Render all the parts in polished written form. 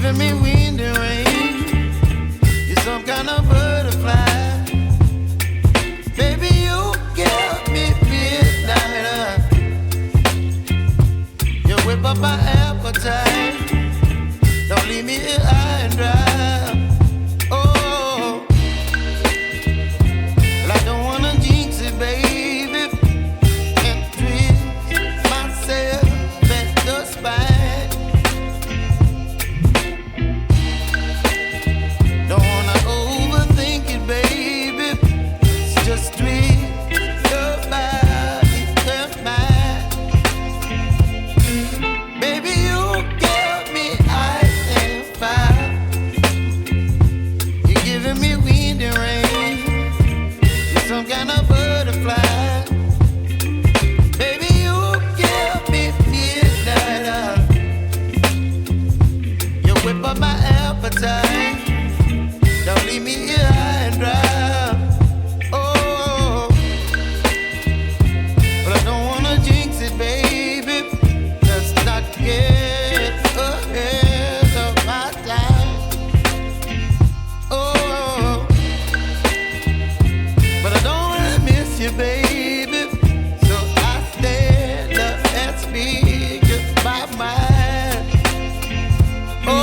giving me wind and rain. You're some kind of butterfly. Baby, you give me midnight. You whip up my appetite. Don't leave me here high and dry. Oh, well, I don't wanna jinx it, baby, and twist myself at the spine. Don't wanna overthink it, baby. It's just twist your body and mine. Baby, you give me ice and fire. You're giving me wind and rain. You're some kind of butterfly. Baby, you give me midnight. You whip up my appetite. Don't leave me here high and dry. Oh, but I don't wanna jinx it, baby. Let's not get ahead of my time. Oh, but I don't wanna miss you, baby. So I stand up and speak my mind. Oh.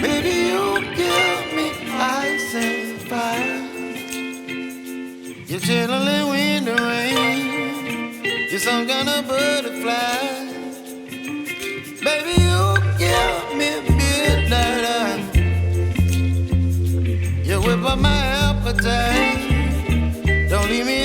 Baby, you give me ice and fire. You're chilling wind and rain. You're some kind of butterfly. Baby, you give me midnight. You whip up my appetite. Don't leave me